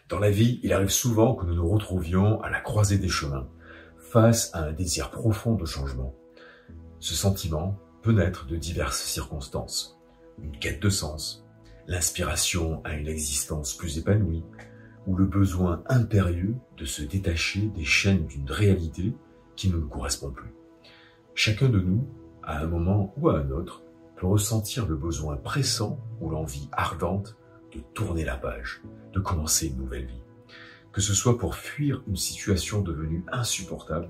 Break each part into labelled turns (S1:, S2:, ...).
S1: Dans la vie, il arrive souvent que nous nous retrouvions à la croisée des chemins, face à un désir profond de changement. Ce sentiment peut naître de diverses circonstances. Une quête de sens, l'inspiration à une existence plus épanouie, ou le besoin impérieux de se détacher des chaînes d'une réalité qui ne nous correspond plus. Chacun de nous, à un moment ou à un autre, peut ressentir le besoin pressant ou l'envie ardente de tourner la page, de commencer une nouvelle vie. Que ce soit pour fuir une situation devenue insupportable,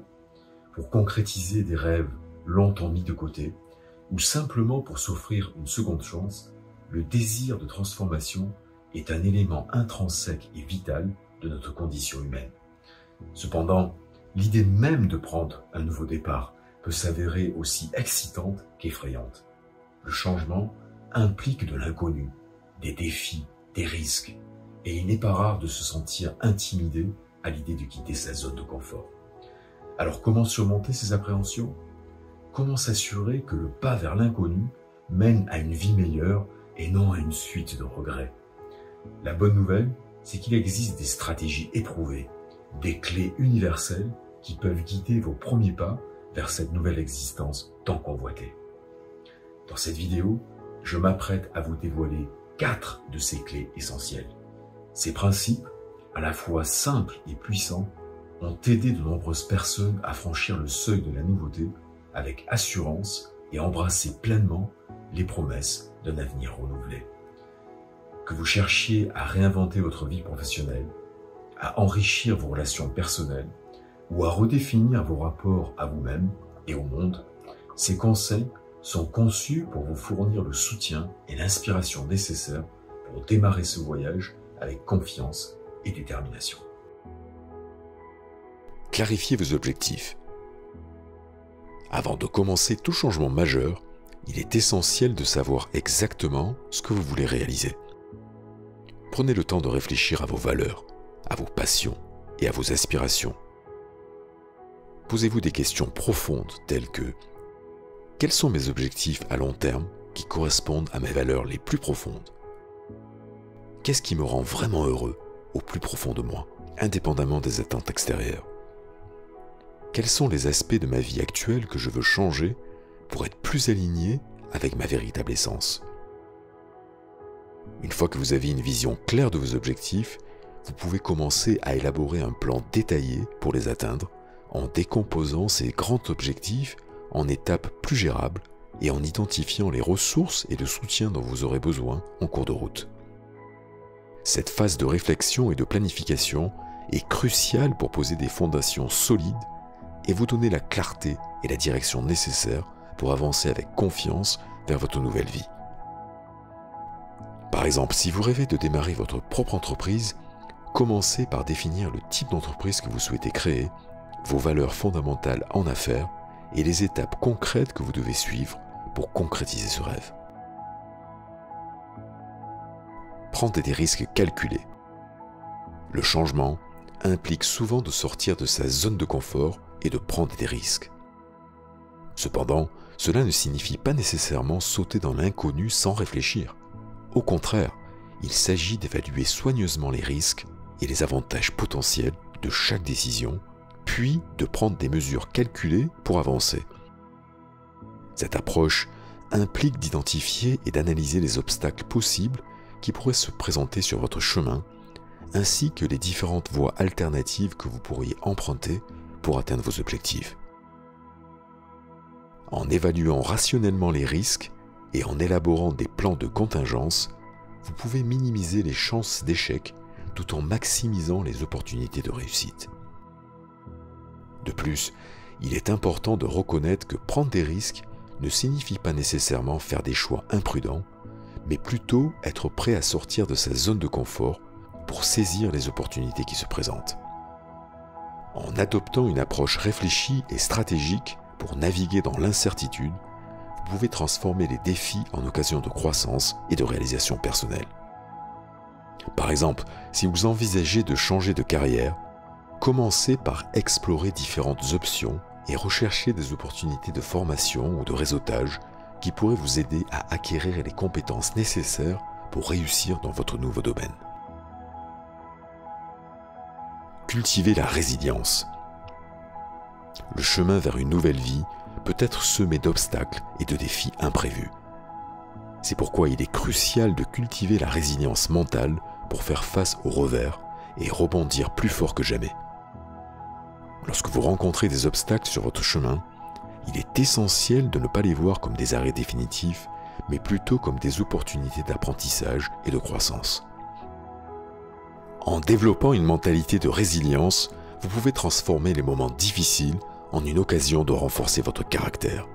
S1: pour concrétiser des rêves longtemps mis de côté, ou simplement pour s'offrir une seconde chance, le désir de transformation est un élément intrinsèque et vital de notre condition humaine. Cependant, l'idée même de prendre un nouveau départ peut s'avérer aussi excitante qu'effrayante. Le changement implique de l'inconnu, des défis, des risques, et il n'est pas rare de se sentir intimidé à l'idée de quitter sa zone de confort. Alors comment surmonter ces appréhensions ? Comment s'assurer que le pas vers l'inconnu mène à une vie meilleure et non à une suite de regrets ? La bonne nouvelle, c'est qu'il existe des stratégies éprouvées, des clés universelles qui peuvent guider vos premiers pas vers cette nouvelle existence tant convoitée. Dans cette vidéo, je m'apprête à vous dévoiler 4 de ces clés essentielles. Ces principes, à la fois simples et puissants, ont aidé de nombreuses personnes à franchir le seuil de la nouveauté avec assurance et embrasser pleinement les promesses d'un avenir renouvelé. Que vous cherchiez à réinventer votre vie professionnelle, à enrichir vos relations personnelles ou à redéfinir vos rapports à vous-même et au monde, ces conseils sont conçus pour vous fournir le soutien et l'inspiration nécessaires pour démarrer ce voyage avec confiance et détermination.
S2: Clarifiez vos objectifs. Avant de commencer tout changement majeur, il est essentiel de savoir exactement ce que vous voulez réaliser. Prenez le temps de réfléchir à vos valeurs, à vos passions et à vos aspirations. Posez-vous des questions profondes telles que: quels sont mes objectifs à long terme qui correspondent à mes valeurs les plus profondes? Qu'est-ce qui me rend vraiment heureux au plus profond de moi, indépendamment des attentes extérieures? Quels sont les aspects de ma vie actuelle que je veux changer pour être plus aligné avec ma véritable essence? Une fois que vous avez une vision claire de vos objectifs, vous pouvez commencer à élaborer un plan détaillé pour les atteindre en décomposant ces grands objectifs en étapes plus gérables et en identifiant les ressources et le soutien dont vous aurez besoin en cours de route. Cette phase de réflexion et de planification est cruciale pour poser des fondations solides et vous donner la clarté et la direction nécessaires pour avancer avec confiance vers votre nouvelle vie. Par exemple, si vous rêvez de démarrer votre propre entreprise, commencez par définir le type d'entreprise que vous souhaitez créer, vos valeurs fondamentales en affaires et les étapes concrètes que vous devez suivre pour concrétiser ce rêve. Prendre des risques calculés. Le changement implique souvent de sortir de sa zone de confort et de prendre des risques. Cependant, cela ne signifie pas nécessairement sauter dans l'inconnu sans réfléchir. Au contraire, il s'agit d'évaluer soigneusement les risques et les avantages potentiels de chaque décision, puis de prendre des mesures calculées pour avancer. Cette approche implique d'identifier et d'analyser les obstacles possibles qui pourraient se présenter sur votre chemin, ainsi que les différentes voies alternatives que vous pourriez emprunter pour atteindre vos objectifs. En évaluant rationnellement les risques et en élaborant des plans de contingence, vous pouvez minimiser les chances d'échec tout en maximisant les opportunités de réussite. De plus, il est important de reconnaître que prendre des risques ne signifie pas nécessairement faire des choix imprudents, mais plutôt être prêt à sortir de sa zone de confort pour saisir les opportunités qui se présentent. En adoptant une approche réfléchie et stratégique pour naviguer dans l'incertitude, vous pouvez transformer les défis en occasion de croissance et de réalisation personnelle. Par exemple, si vous envisagez de changer de carrière, commencez par explorer différentes options et rechercher des opportunités de formation ou de réseautage qui pourraient vous aider à acquérir les compétences nécessaires pour réussir dans votre nouveau domaine. Cultivez la résilience. Le chemin vers une nouvelle vie peut être semé d'obstacles et de défis imprévus. C'est pourquoi il est crucial de cultiver la résilience mentale pour faire face aux revers et rebondir plus fort que jamais. Lorsque vous rencontrez des obstacles sur votre chemin, il est essentiel de ne pas les voir comme des arrêts définitifs, mais plutôt comme des opportunités d'apprentissage et de croissance. En développant une mentalité de résilience, vous pouvez transformer les moments difficiles en une occasion de renforcer votre caractère.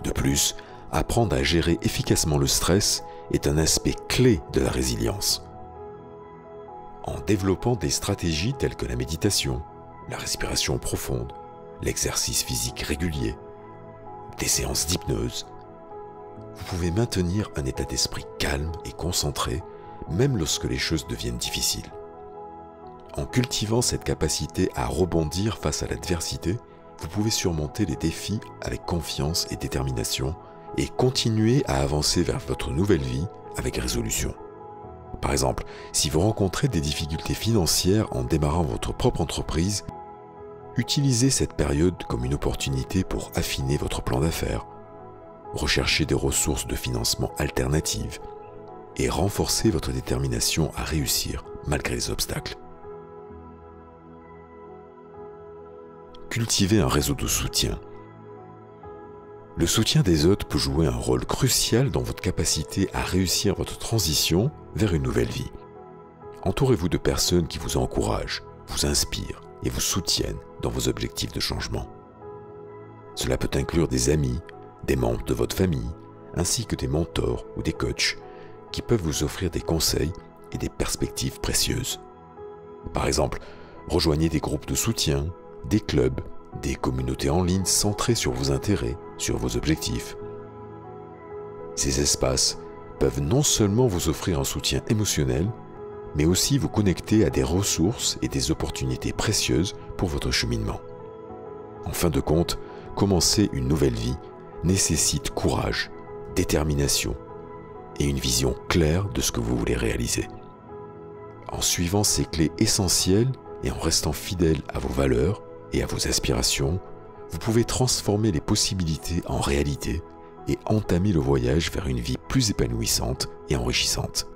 S2: De plus, apprendre à gérer efficacement le stress est un aspect clé de la résilience. En développant des stratégies telles que la méditation, la respiration profonde, l'exercice physique régulier, des séances d'hypnose, vous pouvez maintenir un état d'esprit calme et concentré même lorsque les choses deviennent difficiles. En cultivant cette capacité à rebondir face à l'adversité, vous pouvez surmonter les défis avec confiance et détermination et continuer à avancer vers votre nouvelle vie avec résolution. Par exemple, si vous rencontrez des difficultés financières en démarrant votre propre entreprise, utilisez cette période comme une opportunité pour affiner votre plan d'affaires, rechercher des ressources de financement alternatives et renforcer votre détermination à réussir malgré les obstacles. Cultivez un réseau de soutien. Le soutien des autres peut jouer un rôle crucial dans votre capacité à réussir votre transition vers une nouvelle vie. Entourez-vous de personnes qui vous encouragent, vous inspirent et vous soutiennent dans vos objectifs de changement. Cela peut inclure des amis, des membres de votre famille, ainsi que des mentors ou des coachs qui peuvent vous offrir des conseils et des perspectives précieuses. Par exemple, rejoignez des groupes de soutien, des clubs, des communautés en ligne centrées sur vos intérêts, sur vos objectifs. Ces espaces peuvent non seulement vous offrir un soutien émotionnel, mais aussi vous connecter à des ressources et des opportunités précieuses pour votre cheminement. En fin de compte, commencer une nouvelle vie nécessite courage, détermination et une vision claire de ce que vous voulez réaliser. En suivant ces clés essentielles et en restant fidèle à vos valeurs et à vos aspirations, vous pouvez transformer les possibilités en réalité et entamer le voyage vers une vie plus épanouissante et enrichissante.